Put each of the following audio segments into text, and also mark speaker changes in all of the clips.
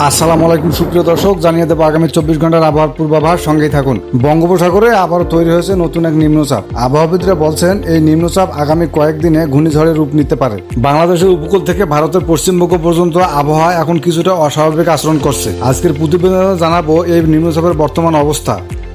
Speaker 1: আসসালামু আলাইকুম সুপ্রিয় দর্শক, জানিয়ে দেবো আগামী 24 ঘন্টার আবহাওয়ার পূর্বাভাস। সঙ্গেই থাকুন। বঙ্গোপসাগরে আবারও তৈরি হয়েছে নতুন এক নিম্নচাপ। আবহাওয়াবিদরা বলছেন এই নিম্নচাপ আগামী কয়েকদিনে ঘূর্ণিঝড়ের রূপ নিতে পারে। বাংলাদেশের উপকূল থেকে ভারতের পশ্চিমবঙ্গ পর্যন্ত আবহাওয়া এখন কিছুটা অস্বাভাবিক আচরণ করছে। আজকের প্রতিবেদনে জানাবো এই নিম্নচাপের বর্তমান অবস্থা,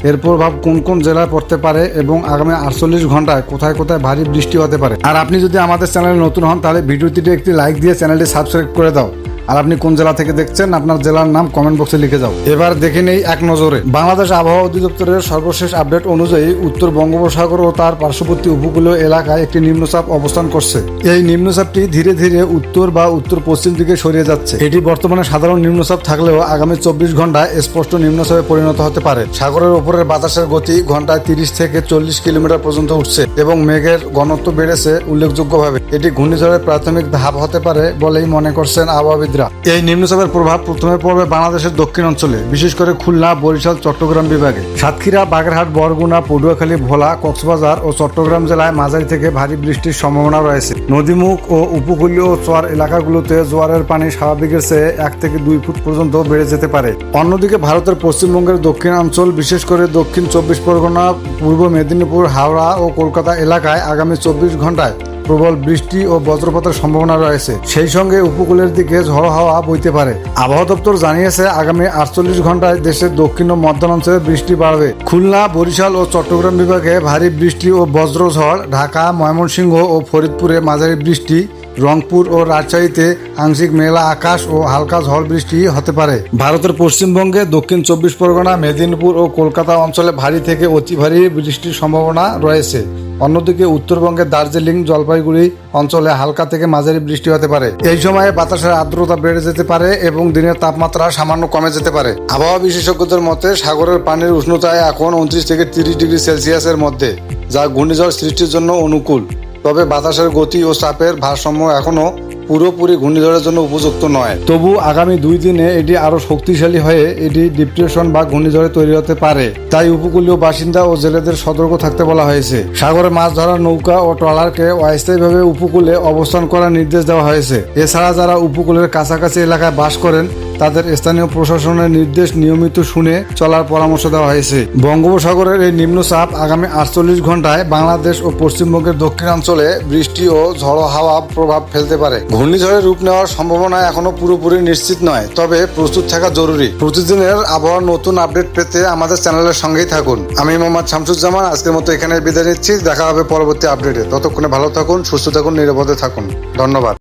Speaker 1: এর প্রভাব কোন কোন জেলায় পড়তে পারে এবং আগামী 48 ঘন্টায় কোথায় কোথায় ভারী বৃষ্টি হতে পারে। আর আপনি যদি আমাদের চ্যানেলে নতুন হন তাহলে ভিডিওটিতে একটি লাইক দিয়ে চ্যানেলটি সাবস্ক্রাইব করে দাও। আর আপনি কোন জেলা থেকে দেখছেন আপনার জেলার নাম কমেন্ট বক্সে লিখে যাও। এবার দেখে নেই এক নজরে বাংলাদেশ আবহাওয়া অধিদপ্তরের সর্বশেষ আপডেট অনুযায়ী উত্তর বঙ্গোপসাগর ও তার পার্শ্ববর্তী উপকূলীয় এলাকায় একটি নিম্নচাপ অবস্থান করছে। এই নিম্নচাপটি ধীরে ধীরে উত্তর বা উত্তর পশ্চিম দিকে সরিয়ে যাচ্ছে। এটি বর্তমানে সাধারণ নিম্নচাপ থাকলেও আগামী 24 ঘন্টায় স্পষ্ট নিম্নচাপে পরিণত হতে পারে। সাগরের উপরের বাতাসের গতি ঘন্টায় 30 থেকে 40 কিলোমিটার পর্যন্ত উঠছে এবং মেঘের ঘনত্ব বেড়েছে উল্লেখযোগ্যভাবে। এটি ঘূর্ণিঝড়ের প্রাথমিক ধাপ হতে পারে বলেই মনে করছেন আবহাওয়াবিদ। এই নিম্নচাপের প্রভাব প্রথমে পড়বে বাংলাদেশের দক্ষিণ অঞ্চলে, বিশেষ করে খুলনা, বরিশাল, চট্টগ্রাম বিভাগে। সাতক্ষীরা, বাগেরহাট, বরগুনা, পটুয়াখালী, ভোলা, কক্সবাজার ও চট্টগ্রাম জেলায় মাঝারি থেকে ভারী বৃষ্টির সম্ভাবনা রয়েছে। নদীমুখ ও উপকূলীয় চর এলাকাগুলোতে জোয়ারের পানি স্বাভাবিকের চেয়ে 1 থেকে 2 ফুট পর্যন্ত বেড়ে যেতে পারে। অন্যদিকে ভারতের পশ্চিমবঙ্গের দক্ষিণাঞ্চল, বিশেষ করে দক্ষিণ 24 পরগনা, পূর্ব মেদিনীপুর, হাওড়া ও কলকাতা এলাকায় আগামী 24 ঘন্টায় প্রবল বৃষ্টি ও বজ্রপাতের সম্ভাবনা রয়েছে। সেই সঙ্গে উপকূলের দিকে ঝড়ো হাওয়া বইতে পারে। আবহাওয়া দপ্তর জানিয়েছে আগামী 48 ঘন্টায় দেশের দক্ষিণ ও মধ্যাঞ্চলে বৃষ্টি বাড়বে। খুলনা, বরিশাল ও চট্টগ্রাম বিভাগে ভারী বৃষ্টি ও বজ্রঝড়, ঢাকা, ময়মনসিংহ ও ফরিদপুরে মাঝারি বৃষ্টি, রংপুর ও রাজশাহীতে আংশিক মেঘলা আকাশ ও হালকা ঝড় বৃষ্টি হতে পারে। ভারতের পশ্চিমবঙ্গে দক্ষিণ 24 পরগনা, মেদিনীপুর ও কলকাতা অঞ্চলে ভারী থেকে অতি ভারী বৃষ্টির সম্ভাবনা রয়েছে। অন্যদিকে উত্তরবঙ্গের দার্জিলিং, জলপাইগুড়ি অঞ্চলে হালকা থেকে মাঝারি বৃষ্টি হতে পারে। এই সময়ে বাতাসের আর্দ্রতা বেড়ে যেতে পারে এবং দিনের তাপমাত্রা সামান্য কমে যেতে পারে। আবহাওয়া বিশেষজ্ঞদের মতে সাগরের পানির উষ্ণতায় এখন 29 থেকে 30 ডিগ্রি সেলসিয়াসের মধ্যে, যা ঘূর্ণিঝড় সৃষ্টির জন্য অনুকূল। তবে বাতাসের গতি ও চাপের ভারসাম্য এখনো পুরোপুরি ঘূর্ণিঝড়ের জন্য উপযুক্ত নয়। তবু আগামী 2 দিনে এটি আরো শক্তিশালী হয়ে এটি ডিপ্রেশন বা ঘূর্ণিঝড়ে তৈরি হতে পারে। তাই উপকূলীয় বাসিন্দা ও জেলেদের সতর্ক থাকতে বলা হয়েছে। সাগরে মাছ ধরার নৌকা ও ট্রলারকে অস্থায়ীভাবে উপকূলে অবস্থান করার নির্দেশ দেওয়া হয়েছে। এছাড়া যারা উপকূলের কাছাকাছি এলাকায় বাস করেন তাদের স্থানীয় প্রশাসনের নির্দেশ নিয়মিত শুনে চলার পরামর্শ দেওয়া হয়েছে। বঙ্গোপসাগরের এই নিম্নচাপ আগামী 48 ঘন্টায় বাংলাদেশ ও পশ্চিমবঙ্গের দক্ষিণাঞ্চলে বৃষ্টি ও ঝড়ো হাওয়া প্রভাব ফেলতে পারে। ঘূর্ণিঝড়ের রূপ নেওয়ার সম্ভাবনা এখনো পুরোপুরি নিশ্চিত নয়, তবে প্রস্তুত থাকা জরুরি। প্রতিদিনের আবহাওয়ার নতুন আপডেট পেতে আমাদের চ্যানেলের সঙ্গেই থাকুন। আমি মোহাম্মদ শামসুজ্জামান আজকের মতো এখানে বিদায় নিচ্ছি। দেখা হবে পরবর্তী আপডেটে। ততক্ষণে ভালো থাকুন, সুস্থ থাকুন, নিরাপদে থাকুন। ধন্যবাদ।